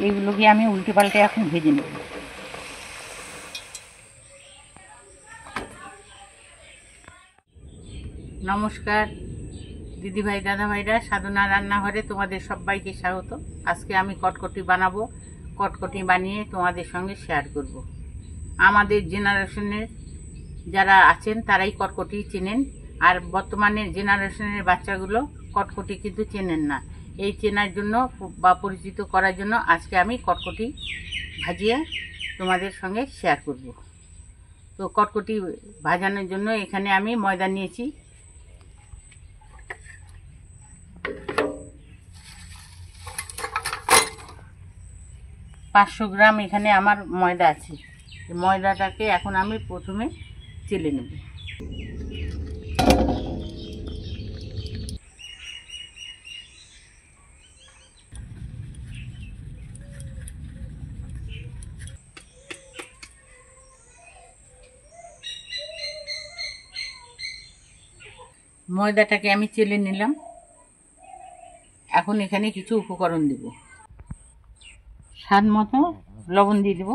এইগুলোকে আমি উল্টে পাল্টে এখন ভেজে নেব। নমস্কার দিদিভাই দাদাভাইরা, সাধনা রান্নাঘরে তোমাদের সবাইকে স্বাগত। আজকে আমি কটকটি বানাবো। কটকটি বানিয়ে তোমাদের সঙ্গে শেয়ার করব। আমাদের জেনারেশনের যারা আছেন তারাই কটকটি চেনেন, আর বর্তমানে জেনারেশনের বাচ্চাগুলো কটকটি কিন্তু চেনেন না। এই চেনার জন্য বা পরিচিত করার জন্য আজকে আমি কটকটি ভাজিয়ে তোমাদের সঙ্গে শেয়ার করব। তো কটকটি ভাজানোর জন্য এখানে আমি ময়দা নিয়েছি। পাঁচশো গ্রাম এখানে আমার ময়দা আছে। ময়দাটাকে এখন আমি প্রথমে চেলে নেব। ময়দাটাকে আমি চেলে নিলাম। এখন এখানে কিছু উপকরণ দেব। স্বাদ মতো লবণ দিয়ে দেব।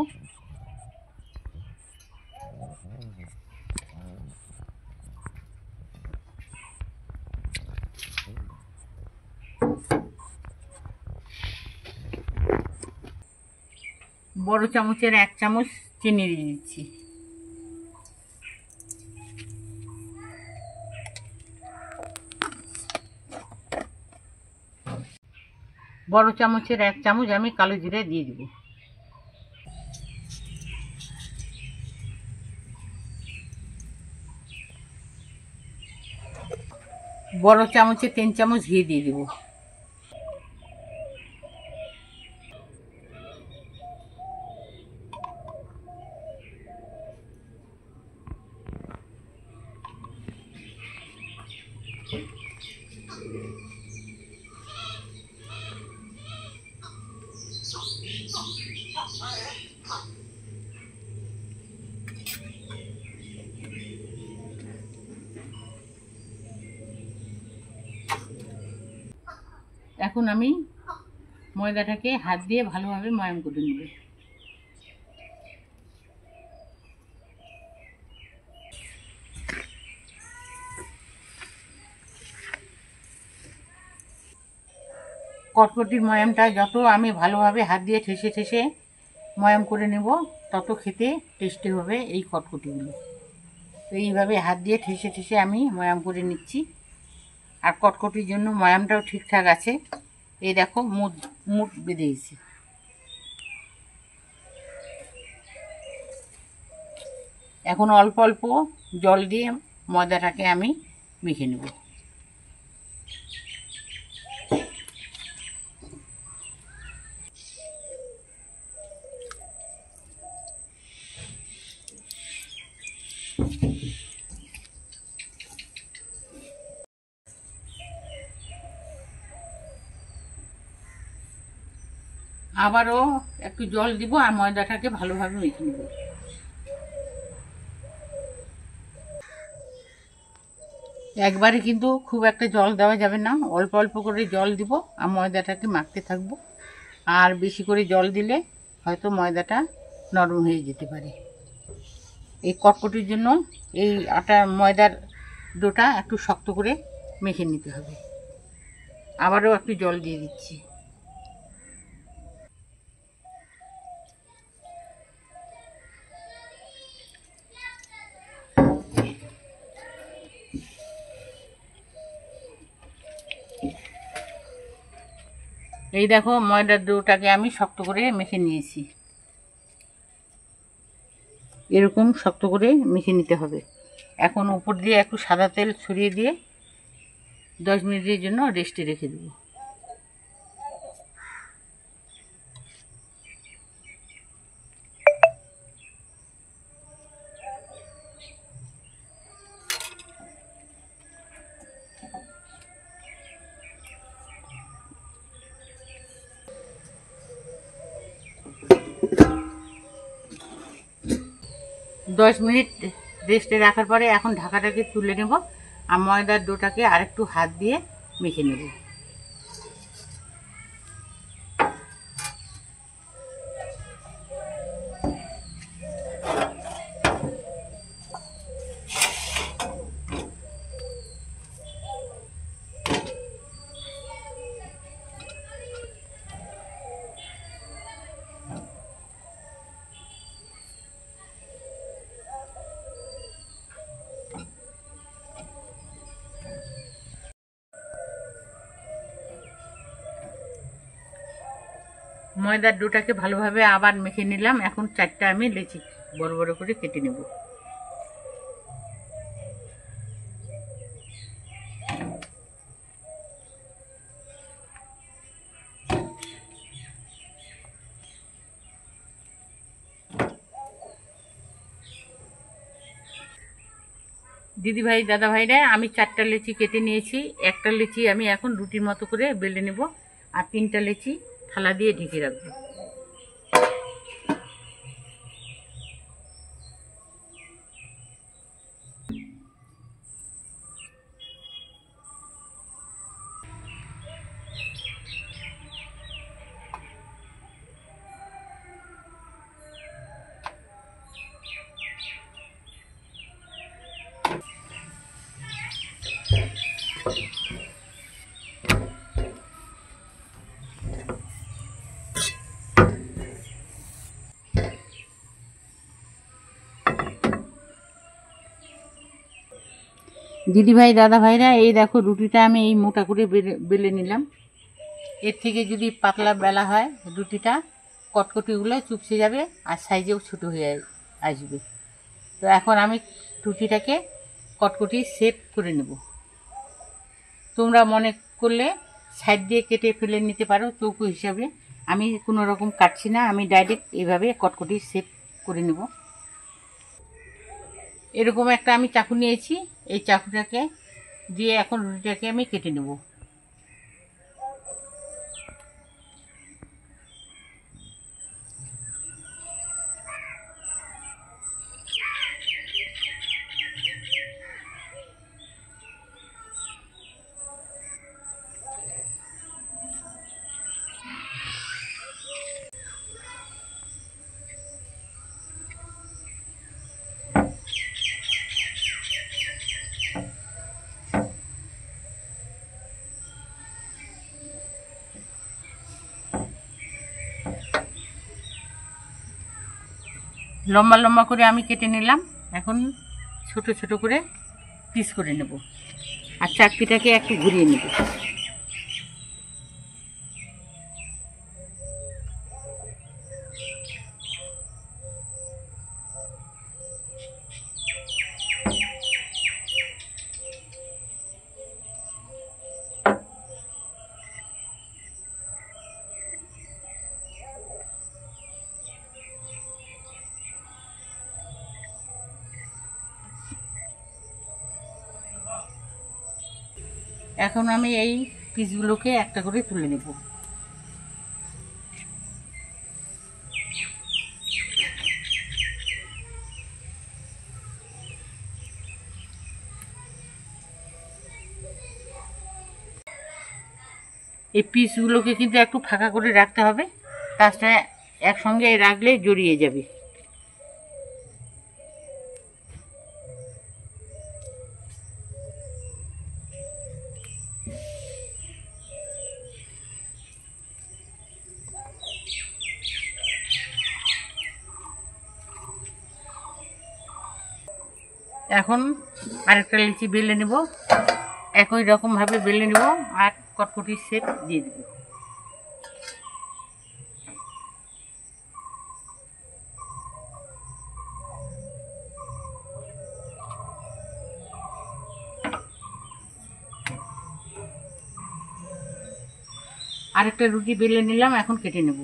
বড় চামচের 1 চামচ চিনি দিয়ে দিচ্ছি। বড় চামচের 1 চামচ আমি কালো জিরে দিয়ে দেব। বড় চামচে 3 চামচ ঘি দিয়ে দেব। এখন আমি ময়দাটাকে হাত দিয়ে ভালোভাবে ময়াম করে নেব। কটকটির ময়ামটা যত আমি ভালোভাবে হাত দিয়ে ঠেসে ঠেসে ময়াম করে নেব, তত খেতে টেস্টি হবে এই কটকটিগুলো। তো এইভাবে হাত দিয়ে ঠেসে ঠেসে আমি ময়াম করে নিচ্ছি। আর কটকটির জন্য ময়ামটাও ঠিকঠাক আছে। এই দেখো মুঠ মুঠ বেঁধে গেছে। এখন অল্প অল্প জল দিয়ে ময়দাটাকে আমি মেখে নেব। আবারও একটু জল দিব আর ময়দাটাকে ভালোভাবে মেখে নেব। একবারে কিন্তু খুব একটা জল দেওয়া যাবে না, অল্প অল্প করে জল দিব আর ময়দাটাকে মাখতে থাকবো। আর বেশি করে জল দিলে হয়তো ময়দাটা নরম হয়ে যেতে পারে। এই কটকটির জন্য এই ময়দার ডোটা একটু শক্ত করে মেখে নিতে হবে। আবারও একটু জল দিয়ে দিচ্ছি। এই দেখো ময়দার ডোটাকে আমি শক্ত করে মেখে নিয়েছি। এরকম শক্ত করে মেখে নিতে হবে। এখন উপর দিয়ে একটু সাদা তেল ছড়িয়ে দিয়ে 10 মিনিটের জন্য রেস্টে রেখে দেব। দশ মিনিট রেস্টে রাখার পরে এখন ঢাকাটাকে তুলে নেব আর ময়দার ডোটাকে আরেকটু হাত দিয়ে মেখে নেব। ময়দার ডোটাকে ভালোভাবে আবার মেখে নিলাম। এখন 4টা আমি লেচি বড় বড় করে কেটে নেব। দিদিভাই দাদা ভাইরা, আমি 4টা লেচি কেটে নিয়েছি। একটা লেচি আমি এখন রুটির মতো করে বেলে নেব, আর 3টা লেচি থালা দিয়ে ঢেকে রাখবো। দিদিভাই দাদা ভাইরা, এই দেখো রুটিটা আমি এই মোটা করে বেলে নিলাম। এর থেকে যদি পাতলা বেলা হয় রুটিটা কটকটিগুলো চুপসে যাবে আর সাইজেও ছোট হয়ে আসবে। তো এখন আমি রুটিটাকে কটকটি শেপ করে নেব। তোমরা মনে করলে সাইড দিয়ে কেটে ফেলে নিতে পারো চৌকো হিসাবে। আমি কোনো রকম কাটছি না, আমি ডাইরেক্ট এইভাবে কটকটি শেপ করে নেব। এরকম একটা আমি চাকু নিয়েছি, এই চাকুটাকে দিয়ে এখন রুটিটাকে আমি কেটে নেব। লম্বা লম্বা করে আমি কেটে নিলাম। এখন ছোট ছোট করে পিস করে নেব, আর চাকতিটাকে একটু ঘুরিয়ে নেব। এখন আমি এই পিসগুলোকে একটা করে তুলে নেব। এই পিসগুলোকে কিন্তু একটু ফাঁকা করে রাখতে হবে, তাছাড়া একসঙ্গে রাখলে জড়িয়ে যাবে। এখন আরেকটা লিচি বেলে নেব, একই রকমভাবে বেলে নেব আর কটকটির শেপ দিয়ে দেব। আরেকটা রুটি বেলে নিলাম, এখন কেটে নেব।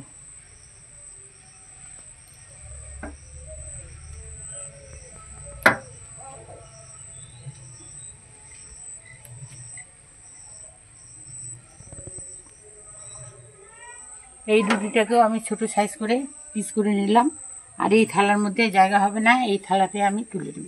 এই রুটিটাকেও আমি ছোট সাইজ করে পিস করে নিলাম, আর এই থালার মধ্যে জায়গা হবে না, এই থালাতে আমি তুলে দেব।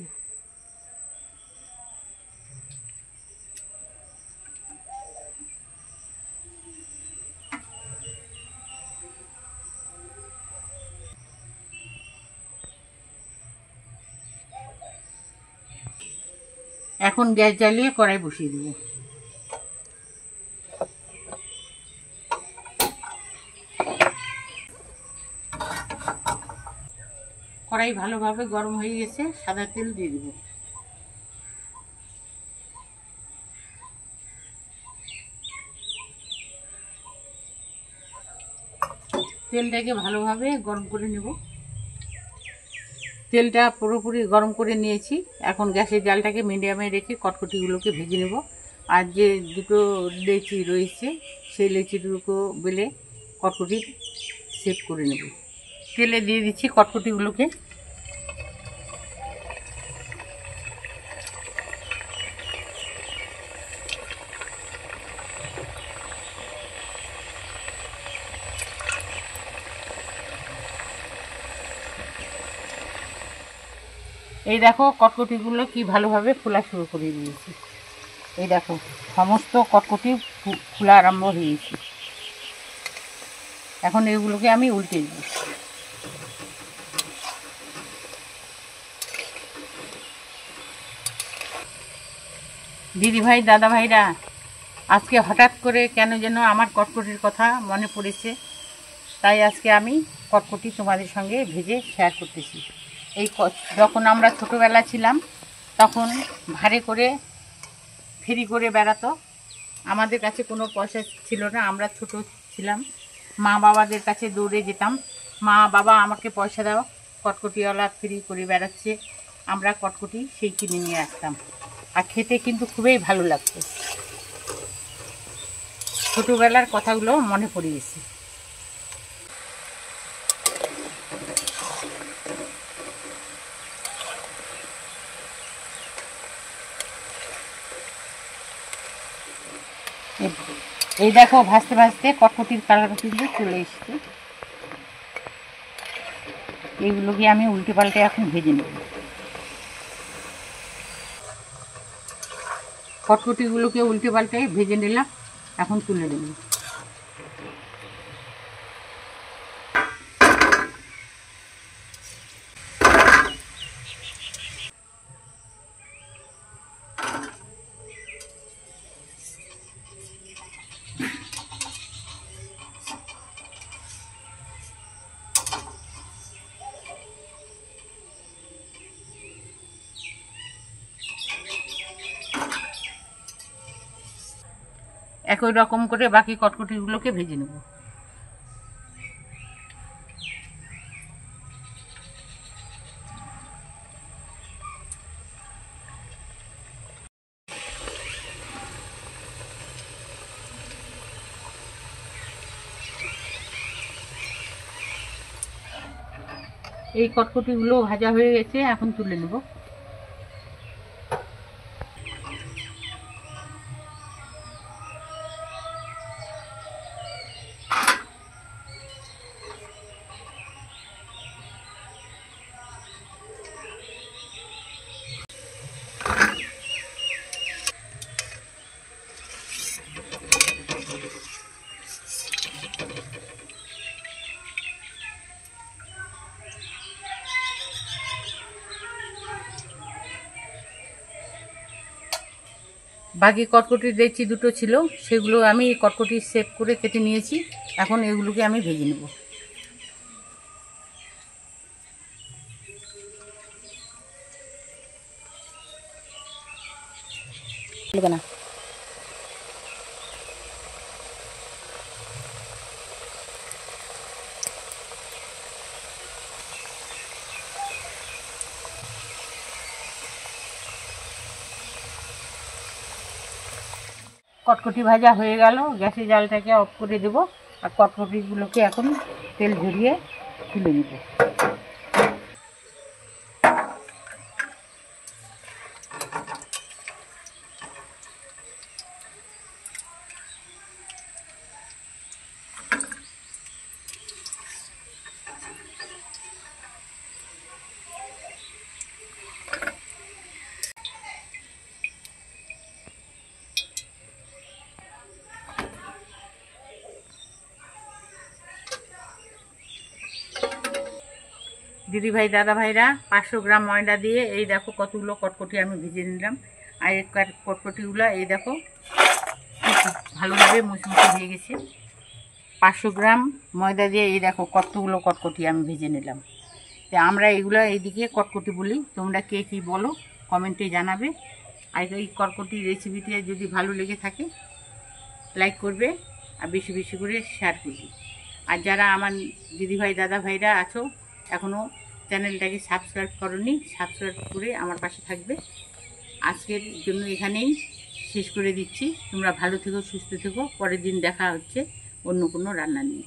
এখন গ্যাস জ্বালিয়ে কড়াই বসিয়ে দেব। কড়াই ভালোভাবে গরম হয়ে গেছে, সাদা তেল দিয়ে দেব। তেলটাকে ভালোভাবে গরম করে নেব। তেলটা পুরোপুরি গরম করে নিয়েছি। এখন গ্যাসের জালটাকে মিডিয়ামে রেখে কটকটিগুলোকে ভেজে নেব। আর যে দুটো লেচি রয়েছে সেই লেচিগুলোকে বেলে কটকটি সেট করে নেব। তেলে দিয়ে দিচ্ছি কটকটিগুলোকে। এই দেখো কটকটিগুলো কি ভালোভাবে ফোলা শুরু করে দিয়েছি। এই দেখো সমস্ত কটকটি ফোলা আরম্ভ হয়েছে। এখন এগুলোকে আমি উল্টে দিই। দিদিভাই দাদাভাইরা, আজকে হঠাৎ করে কেন যেন আমার কটকটির কথা মনে পড়েছে, তাই আজকে আমি কটকটি তোমাদের সঙ্গে ভেজে শেয়ার করতেছি। এই যখন আমরা ছোটোবেলা ছিলাম তখন ভাড়ে করে ফেরি করে বেড়াতো। আমাদের কাছে কোনো পয়সা ছিল না, আমরা ছোট ছিলাম। মা বাবাদের কাছে দৌড়ে যেতাম, মা বাবা আমাকে পয়সা দাও, কটকটিওয়ালা ফ্রি করে বেড়াচ্ছে। আমরা কটকটি সেই কিনে নিয়ে আসতাম, আর খেতে কিন্তু খুবই ভালো লাগতো। ছোটোবেলার কথাগুলো মনে পড়ে গেছে। এই দেখো ভাজতে ভাজতে কটকটির কালার কিন্তু চলে এসছে। এইগুলোকে আমি উল্টে পাল্টে এখন ভেজে নেব। কটকটিগুলোকে উল্টে পাল্টে ভেজে নিলাম, এখন তুলে দেব। একই রকম করে বাকি কটকটিগুলোকে ভেজে নেব। এই কটকটিগুলো ভাজা হয়ে গেছে, এখন তুলে নেব। বাকি কটকটির লেচি দুটো ছিল, সেগুলো আমি কটকটি শেপ করে কেটে নিয়েছি। এখন এগুলোকে আমি ভেজে নেব। না কটকটি ভাজা হয়ে গেল, গ্যাসের জালটাকে অফ করে দেব। আর কটকটিগুলোকে এখন তেল ঝরিয়ে তুলে নেব। দিদিভাই দাদাভাইরা, 500 গ্রাম ময়দা দিয়ে এই দেখো কতগুলো কটকটি আমি ভেজে নিলাম। আর এই কটকটিগুলো এই দেখো ভালোভাবে মুচমুচে হয়ে গেছে। 500 গ্রাম ময়দা দিয়ে এই দেখো কতগুলো কটকটি আমি ভেজে নিলাম। তো আমরা এগুলো এইদিকে কটকটি বলি, তোমরা কে কী বলো কমেন্টে জানাবে। আর এই কটকটি রেসিপিটি যদি ভালো লেগে থাকে লাইক করবে, আর বেশি বেশি করে শেয়ার করবে। আর যারা আমার দিদিভাই দাদা ভাইরা আছো এখনও চ্যানেলটাকে সাবস্ক্রাইব করোনি, সাবস্ক্রাইব করে আমার পাশে থাকবে। আজকের জন্য এখানেই শেষ করে দিচ্ছি। তোমরা ভালো থেকো, সুস্থ থেকো। পরের দিন দেখা হচ্ছে অন্য কোনো রান্না নিয়ে।